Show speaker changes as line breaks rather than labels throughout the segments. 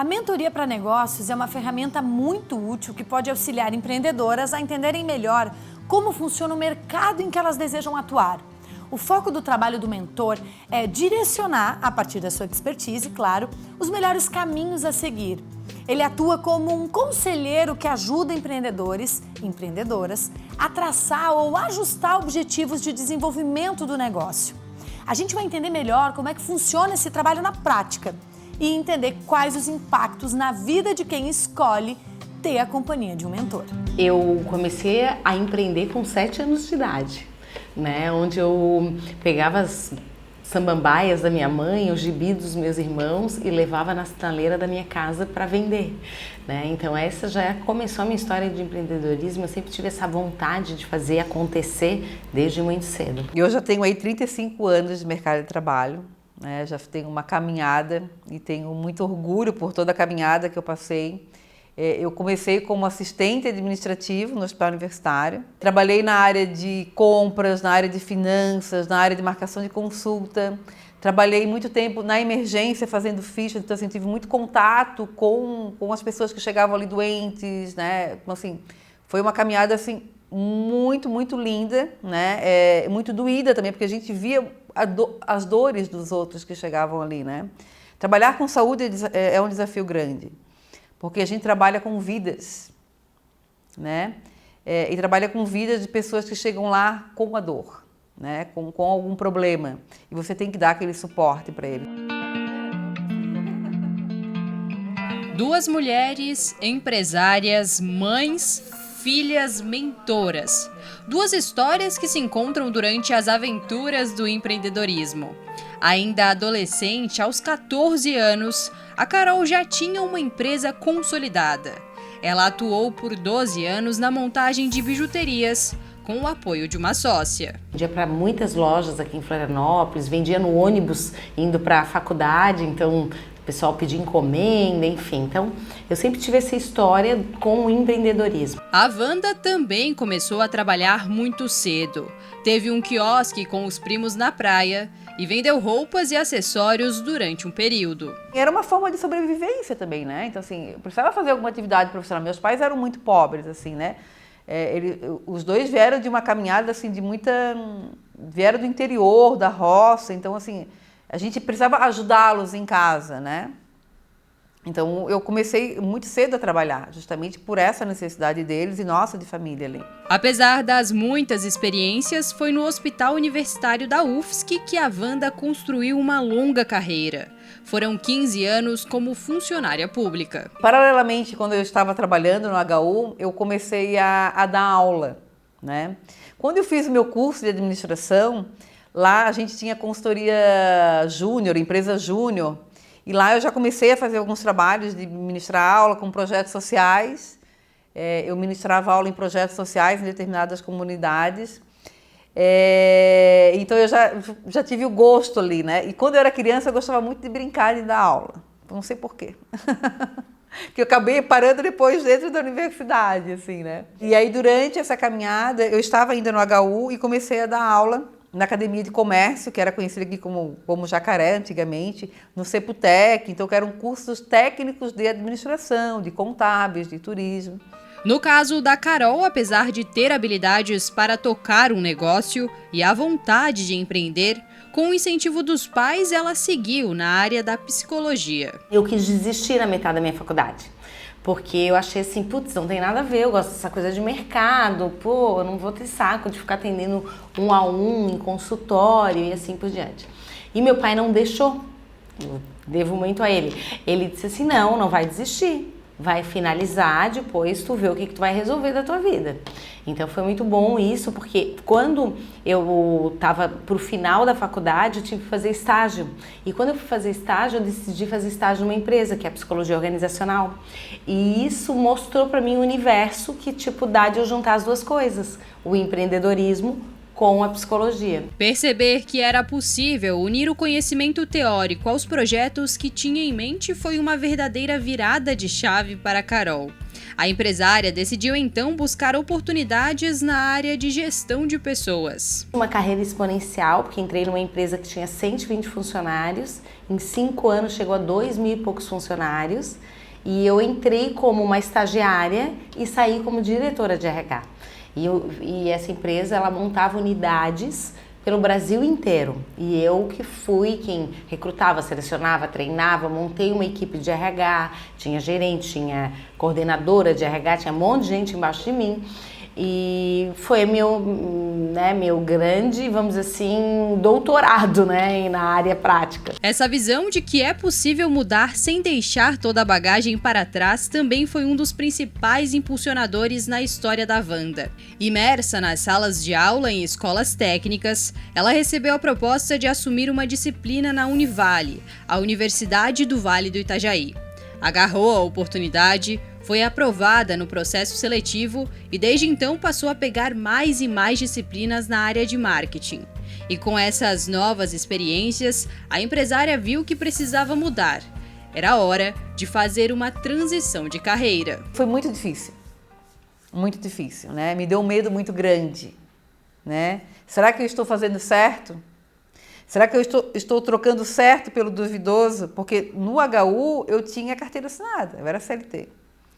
A mentoria para negócios é uma ferramenta muito útil que pode auxiliar empreendedoras a entenderem melhor como funciona o mercado em que elas desejam atuar. O foco do trabalho do mentor é direcionar, a partir da sua expertise, claro, os melhores caminhos a seguir. Ele atua como um conselheiro que ajuda empreendedores e empreendedoras a traçar ou ajustar objetivos de desenvolvimento do negócio. A gente vai entender melhor como é que funciona esse trabalho na prática e entender quais os impactos na vida de quem escolhe ter a companhia de um mentor.
Eu comecei a empreender com 7 anos de idade, né? Onde eu pegava as samambaias da minha mãe, os gibis dos meus irmãos e levava na sinaleira da minha casa para vender, né? Então essa já começou a minha história de empreendedorismo. Eu sempre tive essa vontade de fazer acontecer desde muito cedo.
Eu já tenho aí 35 anos de mercado de trabalho, né? Já tenho uma caminhada e tenho muito orgulho por toda a caminhada que eu passei. Eu comecei como assistente administrativo no hospital universitário. Trabalhei na área de compras, na área de finanças, na área de marcação de consulta. Trabalhei muito tempo na emergência fazendo ficha, então assim, tive muito contato com as pessoas que chegavam ali doentes, né? Então, assim, foi uma caminhada assim, muito linda, né? Muito doída também, porque a gente via as dores dos outros que chegavam ali, né? Trabalhar com saúde é um desafio grande, porque a gente trabalha com vidas, né? E trabalha com vidas de pessoas que chegam lá com a dor, né? Com algum problema. E você tem que dar aquele suporte para ele.
Duas mulheres, empresárias, mães, filhas, mentoras. Duas histórias que se encontram durante as aventuras do empreendedorismo. Ainda adolescente, aos 14 anos, a Carol já tinha uma empresa consolidada. Ela atuou por 12 anos na montagem de bijuterias, com o apoio de uma sócia.
Vendia para muitas lojas aqui em Florianópolis, vendia no ônibus indo para a faculdade, então o pessoal pedia encomenda, enfim. Então eu sempre tive essa história com o empreendedorismo.
A Wanda também começou a trabalhar muito cedo. Teve um quiosque com os primos na praia e vendeu roupas e acessórios durante um período.
Era uma forma de sobrevivência também, né? Então, assim, eu precisava fazer alguma atividade profissional. Meus pais eram muito pobres, assim, né? Os dois vieram de uma caminhada, assim, vieram do interior, da roça. Então, assim, a gente precisava ajudá-los em casa, né? Então, eu comecei muito cedo a trabalhar, justamente por essa necessidade deles e nossa de família ali.
Apesar das muitas experiências, foi no Hospital Universitário da UFSC que a Wanda construiu uma longa carreira. Foram 15 anos como funcionária pública.
Paralelamente, quando eu estava trabalhando no HU, eu comecei a dar aula, né? Quando eu fiz o meu curso de administração, lá a gente tinha consultoria júnior, empresa júnior, e lá eu já comecei a fazer alguns trabalhos de ministrar aula com projetos sociais. Eu ministrava aula em projetos sociais em determinadas comunidades. Então eu já tive o gosto ali, né? E quando eu era criança eu gostava muito de brincar e dar aula. Não sei porquê. Que eu acabei parando depois dentro da universidade, assim, né? E aí durante essa caminhada eu estava ainda no HU e comecei a dar aula na Academia de Comércio, que era conhecida aqui como Jacaré antigamente, no Ceputec, então que eram cursos técnicos de administração, de contábeis, de turismo.
No caso da Carol, apesar de ter habilidades para tocar um negócio e a vontade de empreender, com o incentivo dos pais, ela seguiu na área da psicologia.
Eu quis desistir na metade da minha faculdade, porque eu achei assim, putz, não tem nada a ver, eu gosto dessa coisa de mercado, pô, eu não vou ter saco de ficar atendendo 1 a 1 em consultório e assim por diante. E meu pai não deixou, eu devo muito a ele. Ele disse assim, não vai desistir, vai finalizar, depois tu vê o que tu vai resolver da tua vida. Então foi muito bom isso, porque quando eu estava pro final da faculdade, eu tive que fazer estágio. E quando eu fui fazer estágio, eu decidi fazer estágio numa empresa, que é a psicologia organizacional. E isso mostrou para mim o universo que, tipo, dá de eu juntar as duas coisas, o empreendedorismo com a psicologia.
Perceber que era possível unir o conhecimento teórico aos projetos que tinha em mente foi uma verdadeira virada de chave para Carol. A empresária decidiu então buscar oportunidades na área de gestão de pessoas.
Uma carreira exponencial, porque entrei numa empresa que tinha 120 funcionários, em 5 anos chegou a 2.000 e poucos funcionários, e eu entrei como uma estagiária e saí como diretora de RH. E essa empresa, ela montava unidades pelo Brasil inteiro. E eu que fui quem recrutava, selecionava, treinava, montei uma equipe de RH, tinha gerente, tinha coordenadora de RH, tinha um monte de gente embaixo de mim. E foi meu grande, vamos dizer assim, doutorado, na área prática.
Essa visão de que é possível mudar sem deixar toda a bagagem para trás também foi um dos principais impulsionadores na história da Wanda. Imersa nas salas de aula em escolas técnicas, ela recebeu a proposta de assumir uma disciplina na Univale, a Universidade do Vale do Itajaí. Agarrou a oportunidade, foi aprovada no processo seletivo e desde então passou a pegar mais e mais disciplinas na área de marketing. E com essas novas experiências, a empresária viu que precisava mudar. Era hora de fazer uma transição de carreira.
Foi muito difícil, né? Me deu um medo muito grande, né? Será que eu estou fazendo certo? Será que eu estou trocando certo pelo duvidoso? Porque no HU eu tinha carteira assinada, eu era CLT.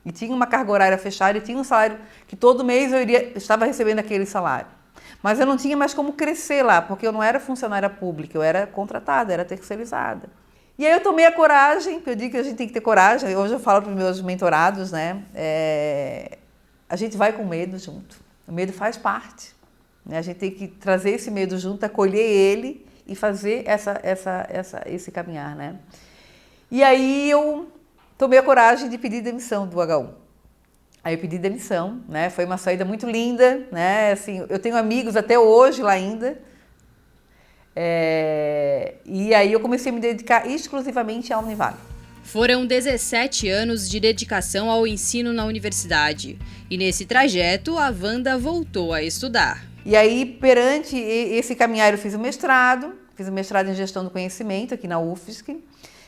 E tinha uma carga horária fechada e tinha um salário que todo mês eu estava recebendo aquele salário. Mas eu não tinha mais como crescer lá, porque eu não era funcionária pública, eu era contratada, era terceirizada. E aí eu tomei a coragem, porque eu digo que a gente tem que ter coragem, hoje eu falo para os meus mentorados, né? A gente vai com medo junto, o medo faz parte. Né? A gente tem que trazer esse medo junto, acolher ele e fazer esse caminhar, né? E aí eu tomei a coragem de pedir demissão do HU. Aí eu pedi demissão, né? Foi uma saída muito linda, né? Assim, eu tenho amigos até hoje lá ainda. E aí eu comecei a me dedicar exclusivamente à Univale.
Foram 17 anos de dedicação ao ensino na universidade. E nesse trajeto, a Wanda voltou a estudar.
E aí, perante esse caminhar, eu fiz o mestrado em gestão do conhecimento aqui na UFSC.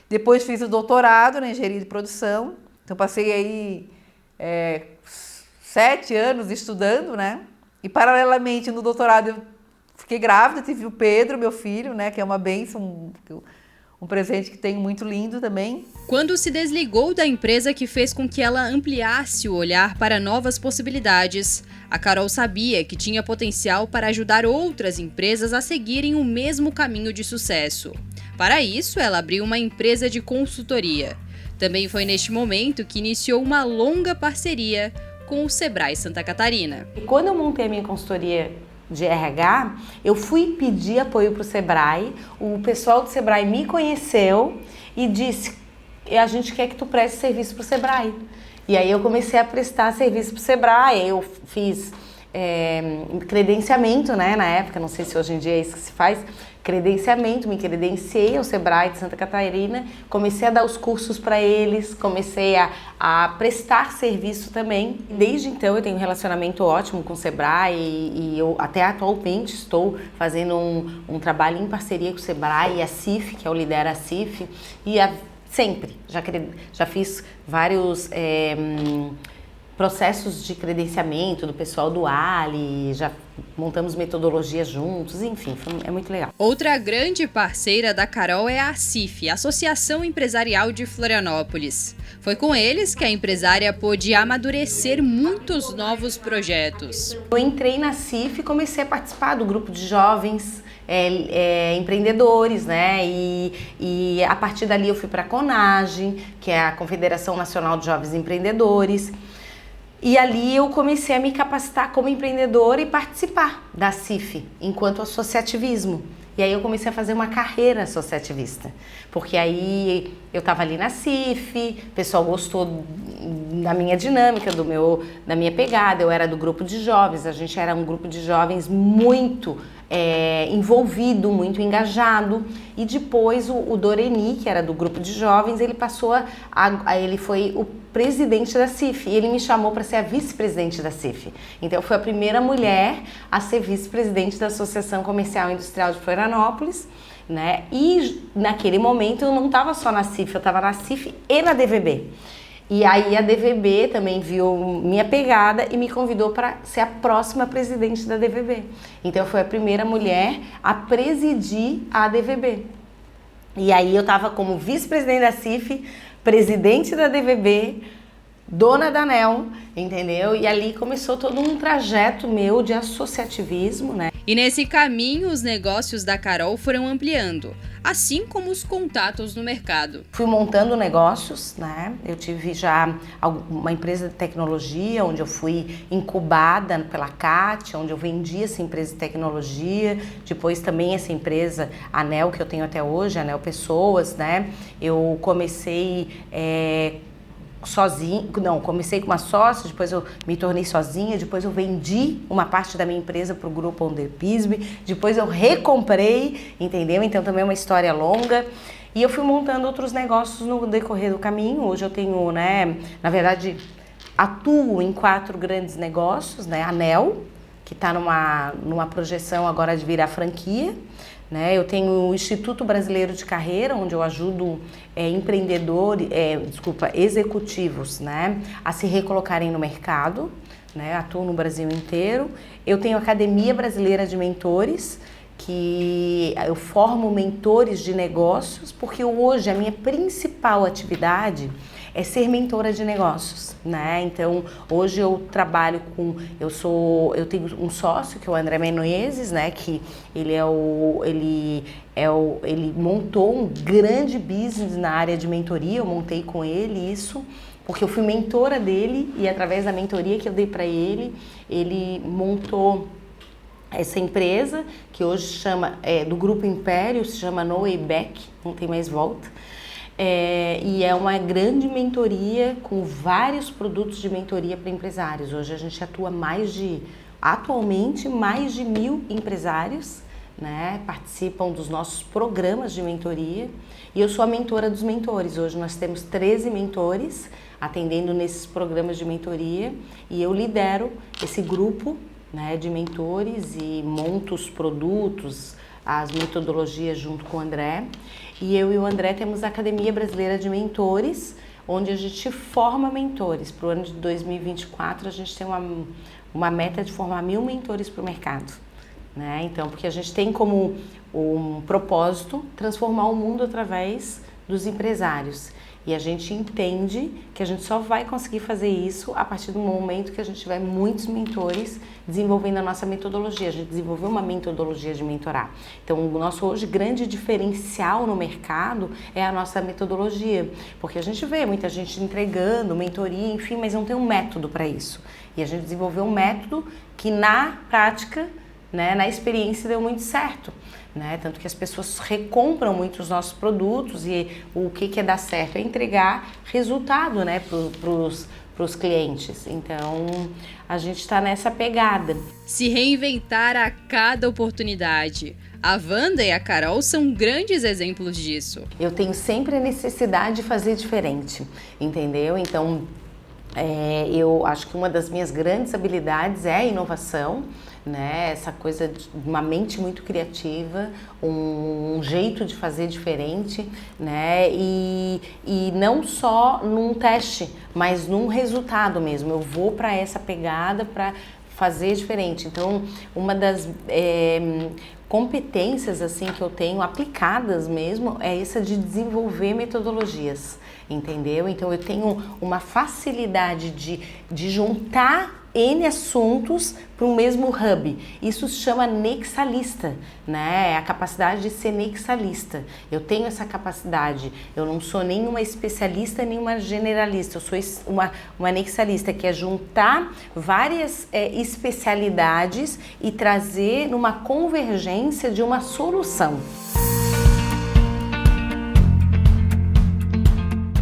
Depois fiz o doutorado na engenharia de produção. Então passei aí 7 anos estudando, né? E paralelamente no doutorado eu fiquei grávida, tive o Pedro, meu filho, né? Que é uma bênção, um presente que tenho muito lindo também.
Quando se desligou da empresa que fez com que ela ampliasse o olhar para novas possibilidades, a Carol sabia que tinha potencial para ajudar outras empresas a seguirem o mesmo caminho de sucesso. Para isso, ela abriu uma empresa de consultoria. Também foi neste momento que iniciou uma longa parceria com o Sebrae Santa Catarina.
E quando eu montei a minha consultoria de RH, eu fui pedir apoio para o Sebrae, o pessoal do Sebrae me conheceu e disse, a gente quer que tu preste serviço para o Sebrae. E aí eu comecei a prestar serviço para o Sebrae, eu fiz credenciamento, né, na época, não sei se hoje em dia é isso que se faz, credenciamento, me credenciei ao Sebrae de Santa Catarina, comecei a dar os cursos para eles, comecei a prestar serviço também. Desde então eu tenho um relacionamento ótimo com o Sebrae e eu até atualmente estou fazendo um trabalho em parceria com o Sebrae e a CIF, que é o Lidera CIF, e sempre, já fiz vários processos de credenciamento do pessoal do Ali, já montamos metodologias juntos, enfim, é muito legal.
Outra grande parceira da Carol é a ACIF, Associação Empresarial de Florianópolis. Foi com eles que a empresária pôde amadurecer muitos novos projetos.
Eu entrei na ACIF e comecei a participar do grupo de jovens empreendedores, né? E a partir dali eu fui para a CONAGE, que é a Confederação Nacional de Jovens Empreendedores. E ali eu comecei a me capacitar como empreendedora e participar da CIF, enquanto associativismo. E aí eu comecei a fazer uma carreira associativista, porque aí eu estava ali na CIF, o pessoal gostou da minha dinâmica, da minha pegada, eu era do grupo de jovens, a gente era um grupo de jovens muito envolvido, muito engajado. E depois o Doreni, que era do grupo de jovens, ele ele foi o presidente da CIF, e ele me chamou para ser a vice-presidente da CIF. Então eu fui a primeira mulher a ser vice-presidente da Associação Comercial e Industrial de Florianópolis, né? E naquele momento eu não estava só na CIF, eu estava na CIF e na DVB. E aí a DVB também viu minha pegada e me convidou para ser a próxima presidente da DVB. Então eu fui a primeira mulher a presidir a DVB. E aí eu estava como vice-presidente da CIF, presidente da DVB, dona da ANEEL, entendeu? E ali começou todo um trajeto meu de associativismo, né?
E nesse caminho, os negócios da Carol foram ampliando, assim como os contatos no mercado.
Fui montando negócios, né? Eu tive já uma empresa de tecnologia, onde eu fui incubada pela CAT, onde eu vendi essa empresa de tecnologia. Depois também essa empresa, a ANEEL, que eu tenho até hoje, a ANEEL Pessoas, né? Eu comecei comecei com uma sócia, depois eu me tornei sozinha, depois eu vendi uma parte da minha empresa para o grupo Onderpisbe, depois eu recomprei, entendeu? Então também é uma história longa. E eu fui montando outros negócios no decorrer do caminho. Hoje eu tenho, né, na verdade, atuo em 4 grandes negócios, né? A ANEEL, que está numa projeção agora de virar franquia. Né? Eu tenho o Instituto Brasileiro de Carreira, onde eu ajudo executivos, né, a se recolocarem no mercado, né? Atuo no Brasil inteiro. Eu tenho a Academia Brasileira de Mentores, que eu formo mentores de negócios, porque hoje a minha principal atividade é ser mentora de negócios, né? Então, hoje eu trabalho eu tenho um sócio, que é o André Menezes, né? Que ele montou um grande business na área de mentoria. Eu montei com ele isso, porque eu fui mentora dele, e através da mentoria que eu dei para ele, ele montou essa empresa, que hoje chama, do Grupo Império, se chama No Way Back, não tem mais volta. E é uma grande mentoria com vários produtos de mentoria para empresários. Hoje a gente atua atualmente mais de 1.000 empresários, né, participam dos nossos programas de mentoria, e eu sou a mentora dos mentores. Hoje nós temos 13 mentores atendendo nesses programas de mentoria, e eu lidero esse grupo, né, de mentores e monto os produtos, as metodologias junto com o André. E eu e o André temos a Academia Brasileira de Mentores, onde a gente forma mentores. Para o ano de 2024, a gente tem uma meta de formar 1.000 mentores para o mercado, né? Então, porque a gente tem como um propósito transformar o mundo através dos empresários. E a gente entende que a gente só vai conseguir fazer isso a partir do momento que a gente tiver muitos mentores desenvolvendo a nossa metodologia. A gente desenvolveu uma metodologia de mentorar. Então, o nosso hoje grande diferencial no mercado é a nossa metodologia. Porque a gente vê muita gente entregando mentoria, enfim, mas não tem um método para isso. E a gente desenvolveu um método que na prática, né, na experiência deu muito certo. Né? Tanto que as pessoas recompram muito os nossos produtos, e o que é dar certo? É entregar resultado, né, para os clientes. Então, a gente está nessa pegada.
Se reinventar a cada oportunidade. A Wanda e a Carol são grandes exemplos disso.
Eu tenho sempre a necessidade de fazer diferente, entendeu? Então, eu acho que uma das minhas grandes habilidades é a inovação, né? Essa coisa de uma mente muito criativa, um jeito de fazer diferente, né? E não só num teste, mas num resultado mesmo. Eu vou para essa pegada para fazer diferente. Então, uma das competências assim que eu tenho aplicadas mesmo é essa de desenvolver metodologias, entendeu? Então, eu tenho uma facilidade de juntar N assuntos para um mesmo hub. Isso se chama nexalista, né? A capacidade de ser nexalista. Eu tenho essa capacidade. Eu não sou nenhuma especialista, nenhuma generalista. Eu sou uma nexalista, que é juntar várias especialidades e trazer numa convergência de uma solução.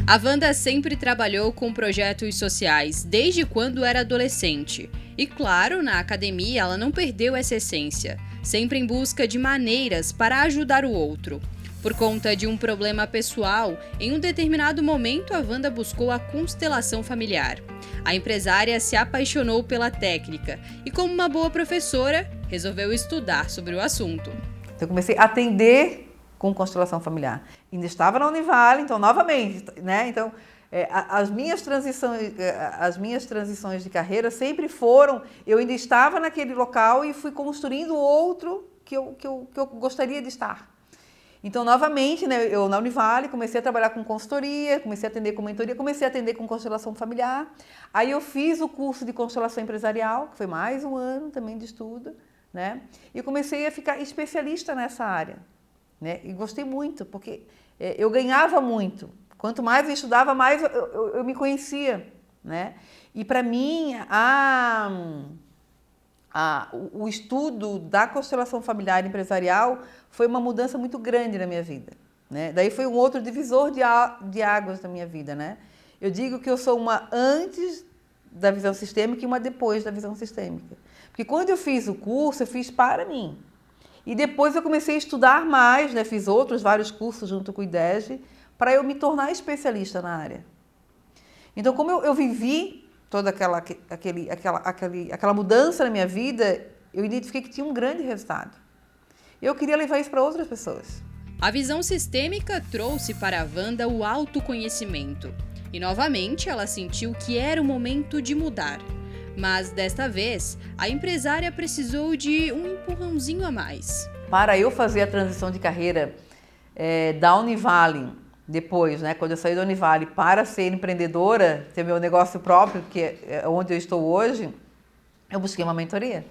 A Wanda sempre trabalhou com projetos sociais, desde quando era adolescente. E claro, na academia ela não perdeu essa essência. sempre em busca de maneiras para ajudar o outro. Por conta de um problema pessoal, em um determinado momento a Wanda buscou a constelação familiar. A empresária se apaixonou pela técnica e, como uma boa professora, resolveu estudar sobre o assunto.
Eu comecei a atender com constelação familiar. Ainda estava na Univale, então, novamente, né? Então, as minhas transições de carreira sempre foram... Eu ainda estava naquele local e fui construindo outro que eu gostaria de estar. Então, novamente, né, eu na Univale comecei a trabalhar com consultoria, comecei a atender com mentoria, comecei a atender com constelação familiar. Aí eu fiz o curso de constelação empresarial, que foi mais um ano também de estudo, né? E comecei a ficar especialista nessa área, né? E gostei muito, porque eu ganhava muito. Quanto mais eu estudava, mais eu me conhecia, né? E para mim, o estudo da constelação familiar e empresarial foi uma mudança muito grande na minha vida, né? Daí foi um outro divisor de águas na minha vida, né? Eu digo que eu sou uma antes da visão sistêmica e uma depois da visão sistêmica. Porque quando eu fiz o curso, eu fiz para mim. E depois eu comecei a estudar mais, né? Fiz vários cursos junto com o IDESG, para eu me tornar especialista na área. Então, como eu vivi toda aquela mudança na minha vida, eu identifiquei que tinha um grande resultado. Eu queria levar isso para outras pessoas.
A visão sistêmica trouxe para a Wanda o autoconhecimento. E, novamente, ela sentiu que era o momento de mudar. Mas, desta vez, a empresária precisou de um empurrãozinho a mais.
Para eu fazer a transição de carreira da Univale, depois, né, quando eu saí da Univale, para ser empreendedora, ter meu negócio próprio, que é onde eu estou hoje, eu busquei uma mentoria.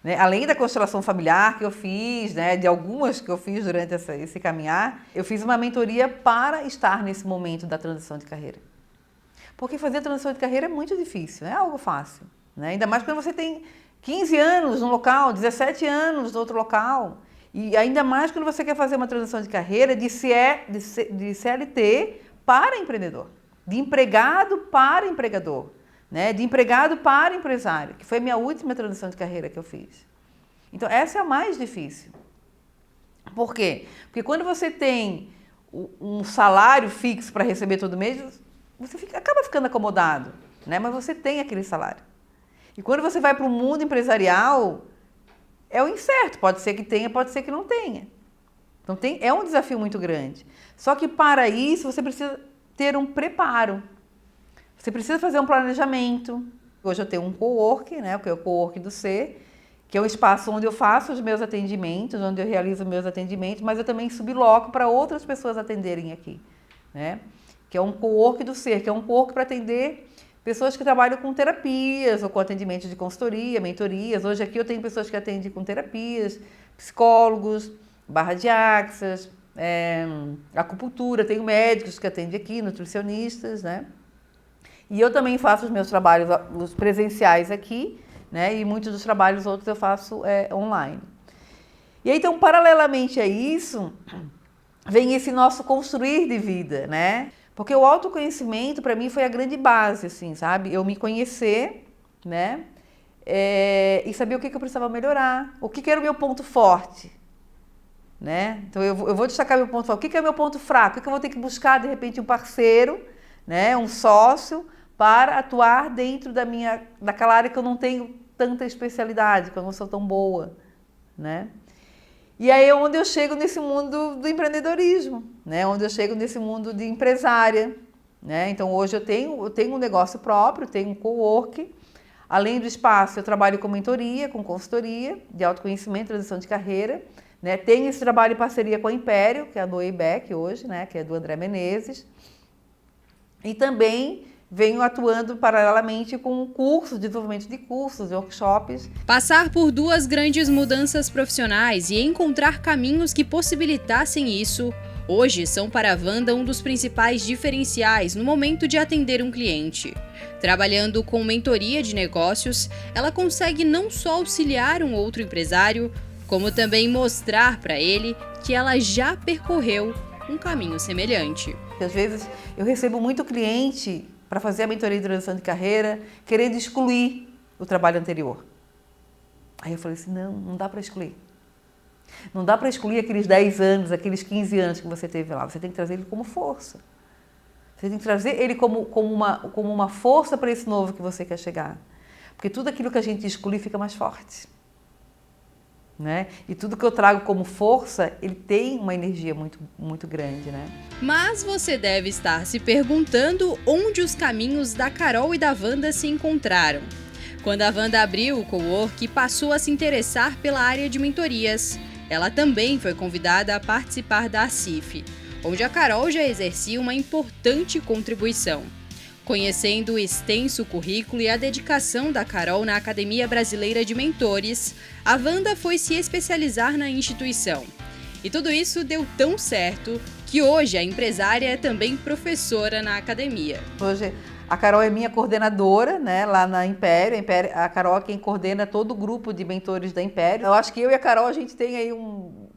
Né? Além da constelação familiar que eu fiz, né, de algumas que eu fiz durante esse caminhar, eu fiz uma mentoria para estar nesse momento da transição de carreira. Porque fazer a transição de carreira é muito difícil, não é algo fácil, né? Ainda mais quando você tem 15 anos num local, 17 anos no outro local. E ainda mais quando você quer fazer uma transição de carreira de CLT para empreendedor, de empregado para empregador, né? De empregado para empresário, que foi a minha última transição de carreira que eu fiz. Então, essa é a mais difícil. Por quê? Porque quando você tem um salário fixo para receber todo mês, você acaba ficando acomodado, né? Mas você tem aquele salário. E quando você vai para o mundo empresarial, é o incerto, pode ser que tenha, pode ser que não tenha. Então é um desafio muito grande. Só que para isso você precisa ter um preparo. Você precisa fazer um planejamento. Hoje eu tenho um cowork, né, que é o cowork do Ser, que é um espaço onde eu faço os meus atendimentos, onde eu realizo os meus atendimentos, mas eu também subloco para outras pessoas atenderem aqui, né? Que é um cowork do Ser, que é um cowork para atender pessoas que trabalham com terapias ou com atendimento de consultoria, mentorias. Hoje aqui eu tenho pessoas que atendem com terapias, psicólogos, barra de axas, acupuntura, tenho médicos que atendem aqui, nutricionistas, né? E eu também faço os meus trabalhos os presenciais aqui, né? E muitos dos trabalhos outros eu faço online. E aí, então, paralelamente a isso, vem esse nosso construir de vida, né? Porque o autoconhecimento, para mim, foi a grande base, assim, sabe? Eu me conhecer, né? E saber o que eu precisava melhorar, o que era o meu ponto forte, né? Então, eu vou destacar meu ponto forte. O que é o meu ponto fraco? O que eu vou ter que buscar, de repente, um parceiro, né? Um sócio, para atuar dentro daquela área que eu não tenho tanta especialidade, que eu não sou tão boa, né? E aí é onde eu chego nesse mundo do empreendedorismo, né? Onde eu chego nesse mundo de empresária, né? Então hoje eu tenho um negócio próprio, tenho um cowork. Além do espaço, eu trabalho com mentoria, com consultoria de autoconhecimento, transição de carreira, né? Tenho esse trabalho em parceria com a Império, que é a do Eibeck hoje, né? Que é do André Menezes. E também venho atuando paralelamente com cursos, desenvolvimento de cursos, workshops.
Passar por duas grandes mudanças profissionais e encontrar caminhos que possibilitassem isso, hoje são para a Wanda um dos principais diferenciais no momento de atender um cliente. Trabalhando com mentoria de negócios, ela consegue não só auxiliar um outro empresário, como também mostrar para ele que ela já percorreu um caminho semelhante.
Às vezes eu recebo muito cliente para fazer a mentoria de transição de carreira, querendo excluir o trabalho anterior. Aí eu falei assim, não dá para excluir. Não dá para excluir aqueles 10 anos, aqueles 15 anos que você teve lá. Você tem que trazer ele como força. Você tem que trazer ele como uma força para esse novo que você quer chegar. Porque tudo aquilo que a gente exclui fica mais forte. Né? E tudo que eu trago como força, ele tem uma energia muito, muito grande, né?
Mas você deve estar se perguntando onde os caminhos da Carol e da Wanda se encontraram. Quando a Wanda abriu o cowork, passou a se interessar pela área de mentorias. Ela também foi convidada a participar da ACIF, onde a Carol já exercia uma importante contribuição. Conhecendo o extenso currículo e a dedicação da Carol na Academia Brasileira de Mentores, a Wanda foi se especializar na instituição. E tudo isso deu tão certo que hoje a empresária é também professora na academia.
Hoje a Carol é minha coordenadora, né, lá na Império. A Carol é quem coordena todo o grupo de mentores da Império. Eu acho que eu e a Carol, a gente tem aí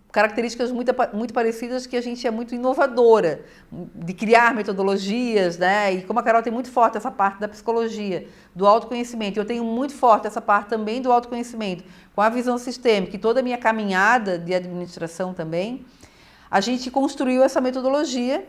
características muito parecidas, que a gente é muito inovadora, de criar metodologias, né? E como a Carol tem muito forte essa parte da psicologia, do autoconhecimento, eu tenho muito forte essa parte também do autoconhecimento, com a visão sistêmica e toda a minha caminhada de administração também, a gente construiu essa metodologia,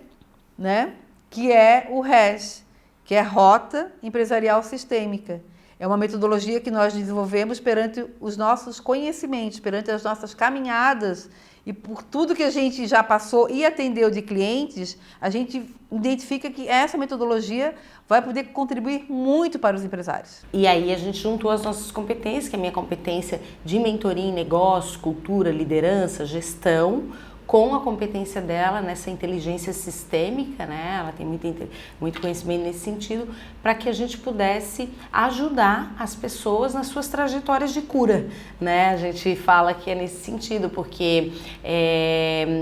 né? Que é o RES, que é Rota Empresarial Sistêmica. É uma metodologia que nós desenvolvemos perante os nossos conhecimentos, perante as nossas caminhadas, e por tudo que a gente já passou e atendeu de clientes, a gente identifica que essa metodologia vai poder contribuir muito para os empresários.
E aí a gente juntou as nossas competências, que é a minha competência de mentoria em negócios, cultura, liderança, gestão, com a competência dela nessa inteligência sistêmica, né? Ela tem muito conhecimento nesse sentido, para que a gente pudesse ajudar as pessoas nas suas trajetórias de cura, né? A gente fala que é nesse sentido, porque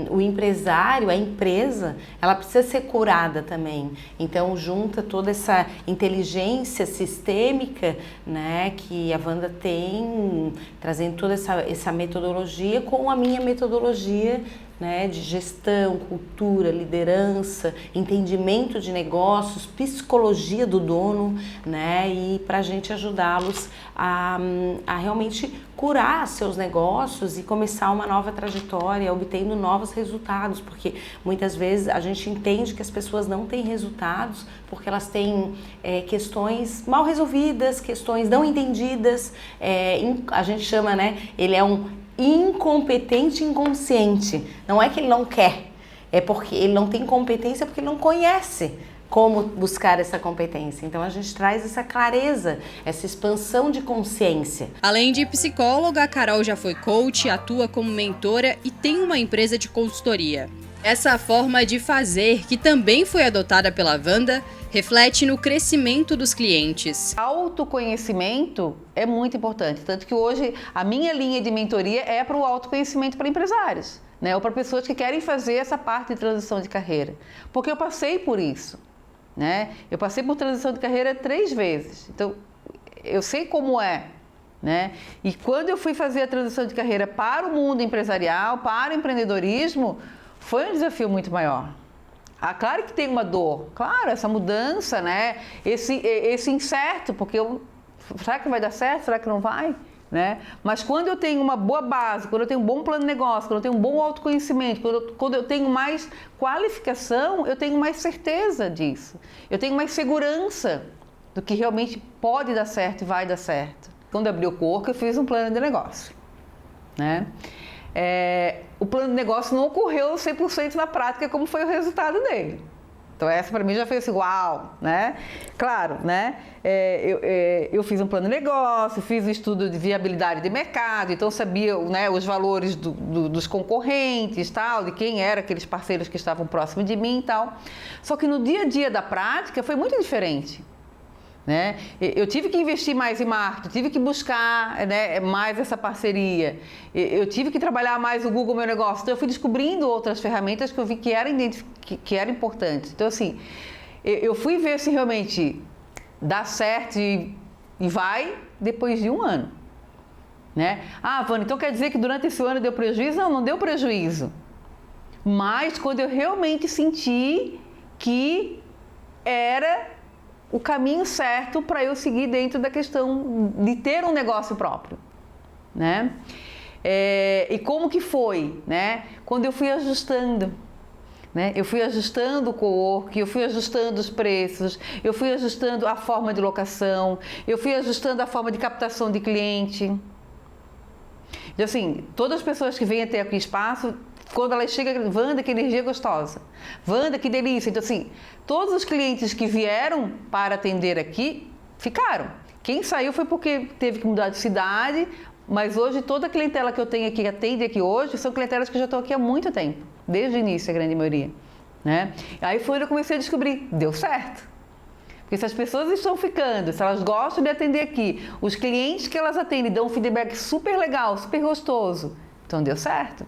o empresário, a empresa, ela precisa ser curada também. Então, junta toda essa inteligência sistêmica, né, que a Wanda tem, trazendo toda essa metodologia com a minha metodologia, né, de gestão, cultura, liderança, entendimento de negócios, psicologia do dono, né, e para a gente ajudá-los a realmente curar seus negócios e começar uma nova trajetória, obtendo novos resultados, porque muitas vezes a gente entende que as pessoas não têm resultados porque elas têm questões mal resolvidas, questões não entendidas, a gente chama, né, ele é um incompetente inconsciente. Não é que ele não quer, é porque ele não tem competência, porque ele não conhece como buscar essa competência. Então a gente traz essa clareza, essa expansão de consciência.
Além de psicóloga, a Carol já foi coach, atua como mentora e tem uma empresa de consultoria. Essa forma de fazer, que também foi adotada pela Wanda, reflete no crescimento dos clientes.
Autoconhecimento é muito importante, tanto que hoje a minha linha de mentoria é para o autoconhecimento para empresários, né? Ou para pessoas que querem fazer essa parte de transição de carreira, porque eu passei por isso, né? Eu passei por transição de carreira 3 vezes, então eu sei como é, né? E quando eu fui fazer a transição de carreira para o mundo empresarial, para o empreendedorismo, foi um desafio muito maior. Claro que tem uma dor, claro, essa mudança, né? Esse incerto, porque será que vai dar certo, será que não vai? Né? Mas quando eu tenho uma boa base, quando eu tenho um bom plano de negócio, quando eu tenho um bom autoconhecimento, quando eu tenho mais qualificação, eu tenho mais certeza disso. Eu tenho mais segurança do que realmente pode dar certo e vai dar certo. Quando eu abri o cowork, eu fiz um plano de negócio, né? O plano de negócio não ocorreu 100% na prática, como foi o resultado dele. Então essa para mim já foi assim, uau, né? Claro, né? Eu fiz um plano de negócio, fiz um estudo de viabilidade de mercado, então sabia, né, os valores dos concorrentes, tal, de quem eram aqueles parceiros que estavam próximos de mim e tal. Só que no dia a dia da prática foi muito diferente. Né? Eu tive que investir mais em marketing, tive que buscar, né, mais essa parceria, eu tive que trabalhar mais o Google Meu Negócio, então eu fui descobrindo outras ferramentas que eu vi que eram importantes. Então assim, eu fui ver se realmente dá certo e vai depois de 1 ano. Né? Vânia, então quer dizer que durante esse ano deu prejuízo? Não deu prejuízo. Mas quando eu realmente senti que era o caminho certo para eu seguir dentro da questão de ter um negócio próprio. né? E como que foi, né? Quando eu fui ajustando, né? Eu fui ajustando o co-work, eu fui ajustando os preços, eu fui ajustando a forma de locação, eu fui ajustando a forma de captação de cliente. Então, assim, todas as pessoas que vêm até aqui espaço, quando elas chegam, Wanda, que energia gostosa, Wanda, que delícia. Então, assim, todos os clientes que vieram para atender aqui, ficaram. Quem saiu foi porque teve que mudar de cidade, mas hoje toda a clientela que eu tenho aqui, que atende aqui hoje, são clientelas que eu já estou aqui há muito tempo, desde o início, a grande maioria, né? Aí foi onde eu comecei a descobrir, deu certo. Porque se as pessoas estão ficando, se elas gostam de atender aqui, os clientes que elas atendem dão um feedback super legal, super gostoso, então deu certo.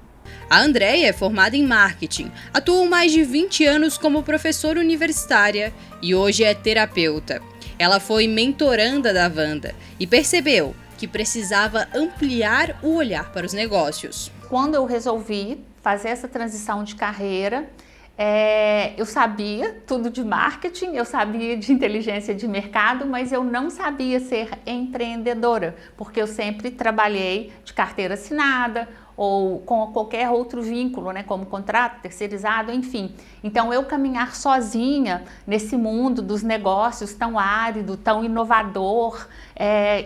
A Andréia é formada em marketing, atuou mais de 20 anos como professora universitária e hoje é terapeuta. Ela foi mentoranda da Wanda e percebeu que precisava ampliar o olhar para os negócios.
Quando eu resolvi fazer essa transição de carreira, eu sabia tudo de marketing, eu sabia de inteligência de mercado, mas eu não sabia ser empreendedora, porque eu sempre trabalhei de carteira assinada ou com qualquer outro vínculo, né, como contrato terceirizado, enfim. Então, eu caminhar sozinha nesse mundo dos negócios tão árido, tão inovador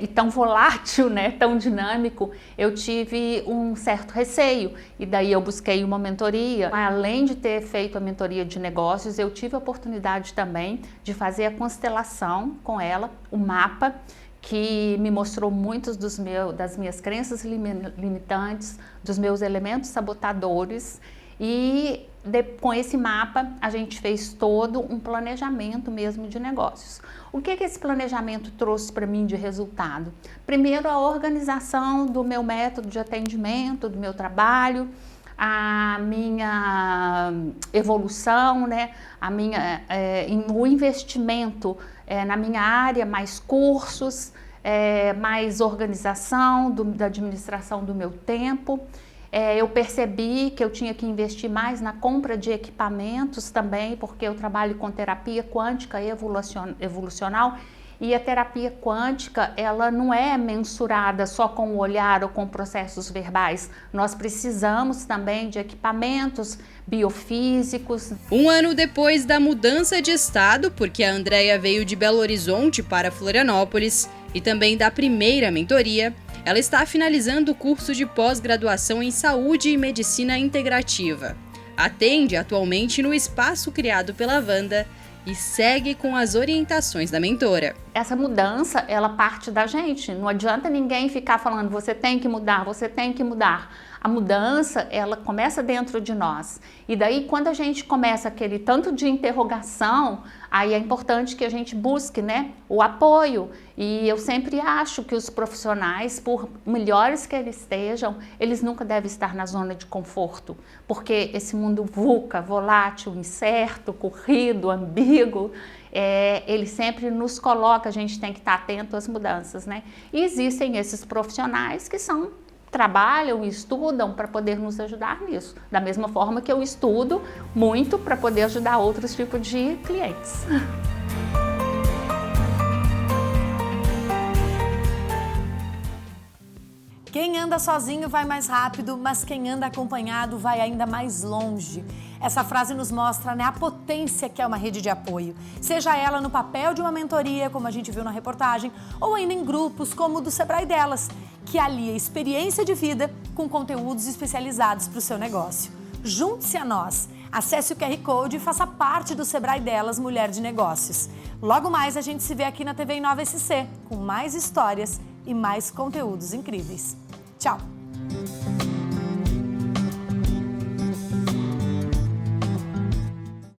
e tão volátil, né, tão dinâmico, eu tive um certo receio. E daí eu busquei uma mentoria. Além de ter feito a mentoria de negócios, eu tive a oportunidade também de fazer a constelação com ela, o mapa, que me mostrou muitos das minhas crenças limitantes, dos meus elementos sabotadores, e com esse mapa a gente fez todo um planejamento mesmo de negócios. O que esse planejamento trouxe para mim de resultado? Primeiro, a organização do meu método de atendimento, do meu trabalho, a minha evolução, né? O investimento na minha área, mais cursos, mais organização da administração do meu tempo. Eu percebi que eu tinha que investir mais na compra de equipamentos também, porque eu trabalho com terapia quântica evolucional. E a terapia quântica, ela não é mensurada só com o olhar ou com processos verbais. Nós precisamos também de equipamentos biofísicos.
Um ano depois da mudança de estado, porque a Andréia veio de Belo Horizonte para Florianópolis, e também da primeira mentoria, ela está finalizando o curso de pós-graduação em Saúde e Medicina Integrativa. Atende atualmente no espaço criado pela Wanda e segue com as orientações da mentora.
Essa mudança, ela parte da gente. Não adianta ninguém ficar falando, você tem que mudar, você tem que mudar. A mudança, ela começa dentro de nós. E daí, quando a gente começa aquele tanto de interrogação, aí é importante que a gente busque, né, o apoio. E eu sempre acho que os profissionais, por melhores que eles estejam, eles nunca devem estar na zona de conforto. Porque esse mundo VUCA, volátil, incerto, corrido, ambíguo, ele sempre nos coloca, a gente tem que estar atento às mudanças, né? E existem esses profissionais que trabalham e estudam para poder nos ajudar nisso. Da mesma forma que eu estudo muito para poder ajudar outros tipos de clientes.
Quem anda sozinho vai mais rápido, mas quem anda acompanhado vai ainda mais longe. Essa frase nos mostra, né, a potência que é uma rede de apoio. Seja ela no papel de uma mentoria, como a gente viu na reportagem, ou ainda em grupos como o do Sebrae Delas, que alia experiência de vida com conteúdos especializados para o seu negócio. Junte-se a nós. Acesse o QR Code e faça parte do Sebrae Delas Mulher de Negócios. Logo mais a gente se vê aqui na TV Inova SC, com mais histórias e mais conteúdos incríveis. Tchau!